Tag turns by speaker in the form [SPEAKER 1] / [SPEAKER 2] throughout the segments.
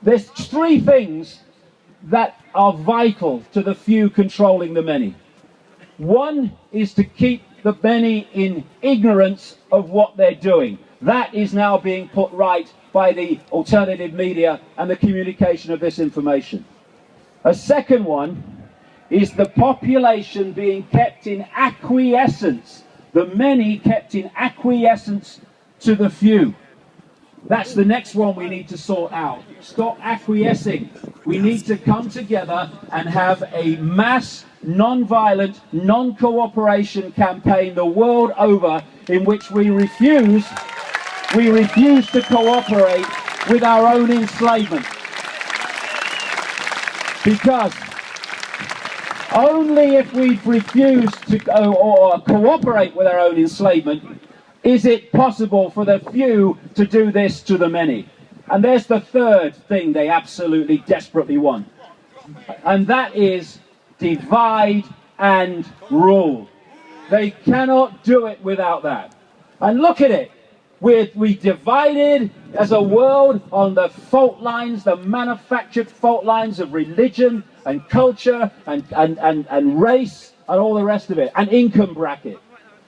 [SPEAKER 1] There's three things that are vital to the few controlling the many. One is to keep the many in ignorance of what they're doing. That is now being put right by the alternative media and the communication of this information. A second one is the population being kept in acquiescence, the many kept in acquiescence to the few. That's the next one we need to sort out. Stop acquiescing. We need to come together and have a mass, non-violent, non-cooperation campaign the world over in which we refuse to cooperate with our own enslavement. Because only if we refuse to cooperate with our own enslavement is it possible for the few to do this to the many. And there's the third thing they absolutely desperately want. And that is divide and rule. They cannot do it without that. And look at it. We divided as a world on the fault lines, the manufactured fault lines of religion and culture and race and all the rest of it, and income bracket.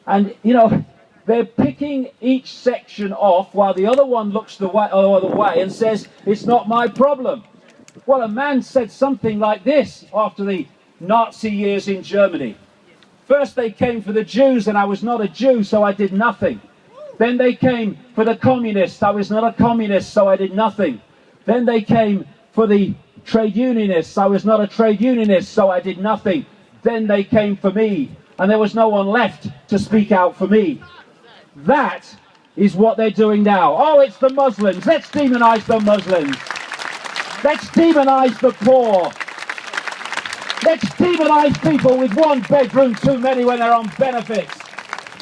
[SPEAKER 1] And, you know, they're picking each section off while the other one looks the other way and says, it's not my problem. Well, a man said something like this after the Nazi years in Germany. First they came for the Jews and I was not a Jew, so I did nothing. Then they came for the communists. I was not a communist, so I did nothing. Then they came for the trade unionists. I was not a trade unionist, so I did nothing. Then they came for me, and there was no one left to speak out for me. That is what they're doing now. Oh, it's the Muslims. Let's demonize the Muslims. Let's demonize the poor. Let's demonize people with one bedroom too many when they're on benefits.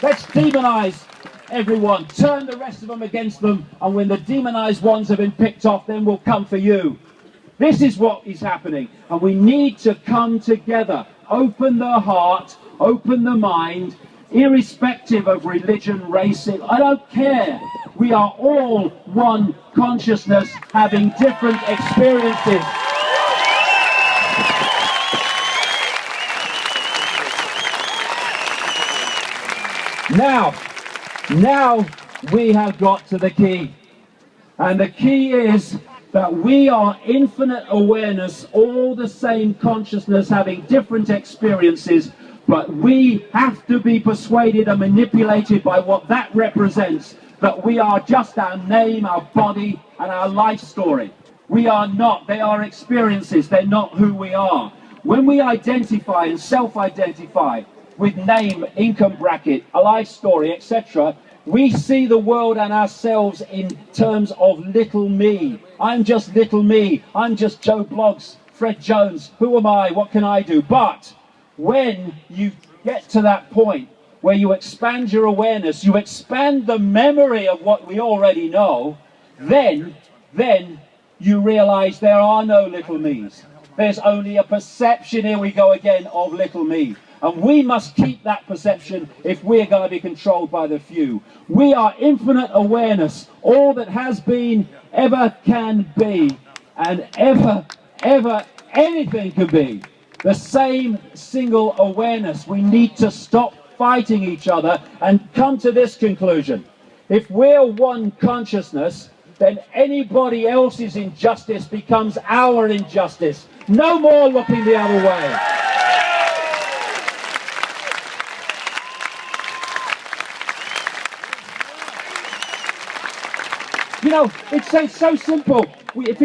[SPEAKER 1] Let's demonize everyone. Turn the rest of them against them, and when the demonized ones have been picked off, then we'll come for you. This is what is happening, and we need to come together. Open the heart, open the mind, irrespective of religion, race, I don't care. We are all one consciousness having different experiences. Now we have got to the key. And the key is that we are infinite awareness, all the same consciousness having different experiences, but we have to be persuaded and manipulated by what that represents, that we are just our name, our body, and our life story. We are not. They are experiences. They're not who we are. When we identify and self-identify with name, income bracket, a life story, etc., we see the world and ourselves in terms of little me. I'm just little me. I'm just Joe Bloggs, Fred Jones. Who am I? What can I do? But when you get to that point where you expand your awareness, you expand the memory of what we already know, then you realize there are no little me's. There's only a perception, here we go again, of little me. And we must keep that perception if we're going to be controlled by the few. We are infinite awareness, all that has been, ever can be, and ever anything can be. The same single awareness. We need to stop fighting each other and come to this conclusion. If we're one consciousness, then anybody else's injustice becomes our injustice. No more looking the other way. You know, it's so simple. If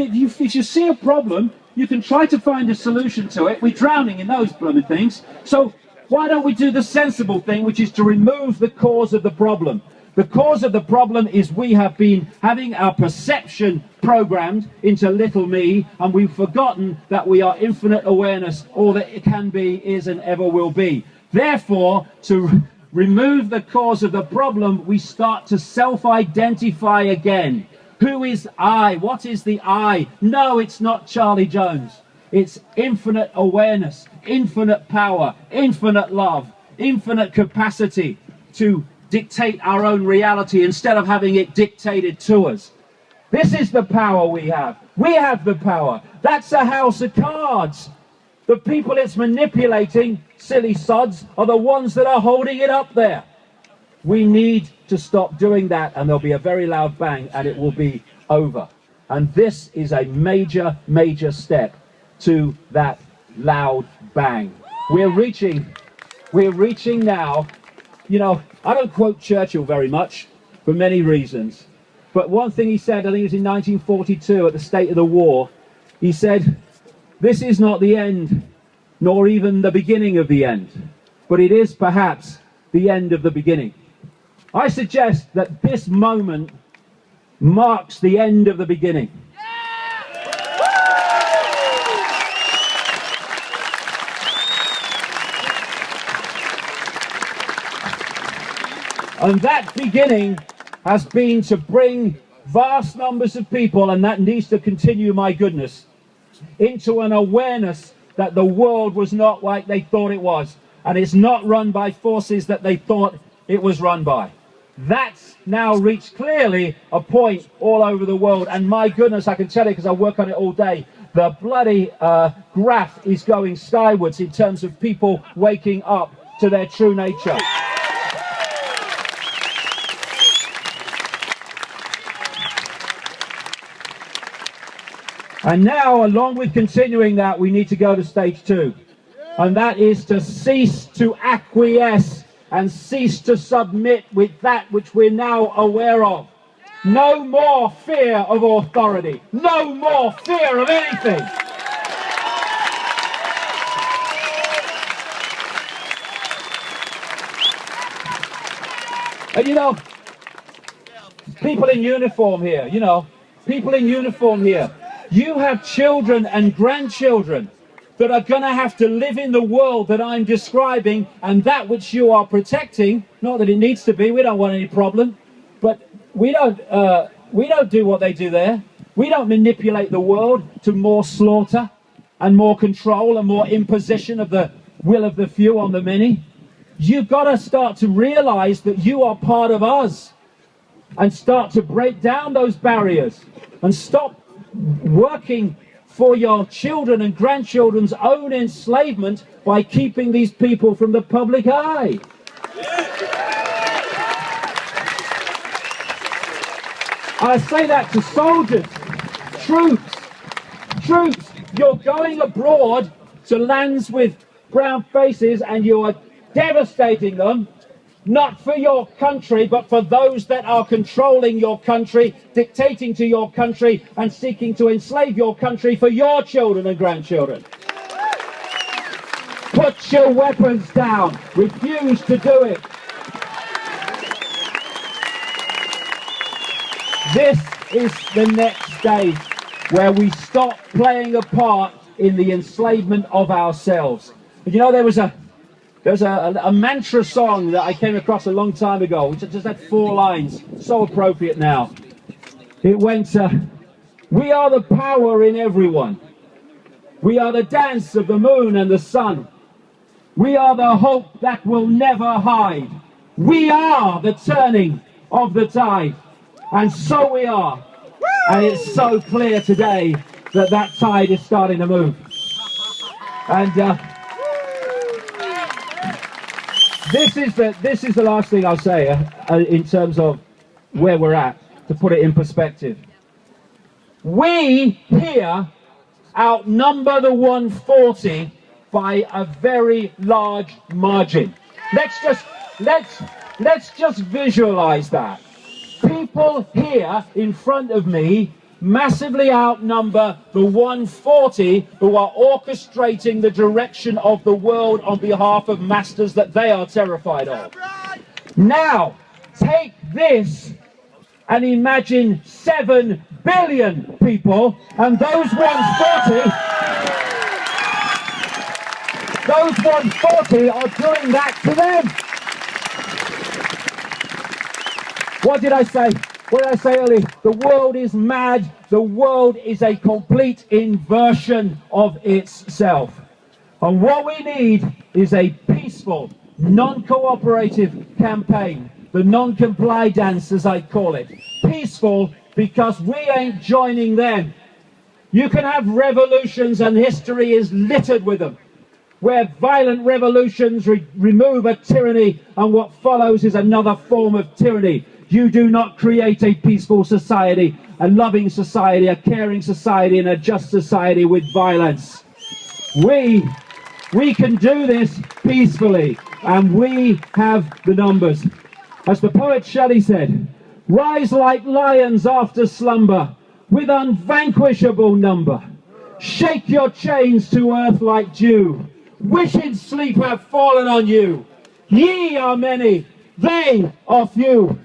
[SPEAKER 1] you see a problem, you can try to find a solution to it. We're drowning in those blooming things. So why don't we do the sensible thing, which is to remove the cause of the problem? The cause of the problem is we have been having our perception programmed into little me, and we've forgotten that we are infinite awareness. All that it can be, is, and ever will be. Therefore, to remove the cause of the problem, we start to self-identify again. Who is I? What is the I? No, it's not Charlie Jones. It's infinite awareness, infinite power, infinite love, infinite capacity to dictate our own reality instead of having it dictated to us. This is the power we have. We have the power. That's a house of cards. The people it's manipulating, silly sods, are the ones that are holding it up there. We need to stop doing that, and there'll be a very loud bang, and it will be over. And this is a major, major step to that loud bang. We're reaching now, you know, I don't quote Churchill very much for many reasons, but one thing he said, I think it was in 1942 at the State of the War, he said, "This is not the end, nor even the beginning of the end, but it is perhaps the end of the beginning." I suggest that this moment marks the end of the beginning. And that beginning has been to bring vast numbers of people, and that needs to continue, my goodness, into an awareness that the world was not like they thought it was, and it's not run by forces that they thought it was run by. That's now reached clearly a point all over the world, and my goodness, I can tell you because I work on it all day, the bloody graph is going skywards in terms of people waking up to their true nature. And now, along with continuing that, we need to go to stage 2. And that is to cease to acquiesce and cease to submit with that which we're now aware of. No more fear of authority. No more fear of anything. And you know, people in uniform here, people in uniform here, you have children and grandchildren that are going to have to live in the world that I'm describing, and that which you are protecting, not that it needs to be, we don't want any problem, but we don't do what they do there. We don't manipulate the world to more slaughter and more control and more imposition of the will of the few on the many. You've got to start to realize that you are part of us and start to break down those barriers and stop working for your children and grandchildren's own enslavement by keeping these people from the public eye. I say that to soldiers, troops, you're going abroad to lands with brown faces and you are devastating them, not for your country, but for those that are controlling your country, dictating to your country, and seeking to enslave your country for your children and grandchildren. Put your weapons down. Refuse to do it. This is the next stage where we stop playing a part in the enslavement of ourselves. But you know, there was a mantra song that I came across a long time ago, which just had 4 lines, so appropriate now. It went, we are the power in everyone. We are the dance of the moon and the sun. We are the hope that will never hide. We are the turning of the tide. And so we are. And it's so clear today that that tide is starting to move. And this is the last thing I'll say in terms of where we're at, to put it in perspective. We here outnumber the 140 by a very large margin. Let's just visualize that. People here in front of me massively outnumber the 140 who are orchestrating the direction of the world on behalf of masters that they are terrified of. Now, take this and imagine 7 billion people, and those 140 are doing that to them. What did I say? What did I say earlier? The world is mad. The world is a complete inversion of itself. And what we need is a peaceful, non-cooperative campaign. The non-comply dance, as I call it. Peaceful because we ain't joining them. You can have revolutions, and history is littered with them, where violent revolutions remove a tyranny, and what follows is another form of tyranny. You do not create a peaceful society, a loving society, a caring society, and a just society with violence. We can do this peacefully, and we have the numbers. As the poet Shelley said, rise like lions after slumber, with unvanquishable number. Shake your chains to earth like dew. Wicked sleep have fallen on you. Ye are many, they are few.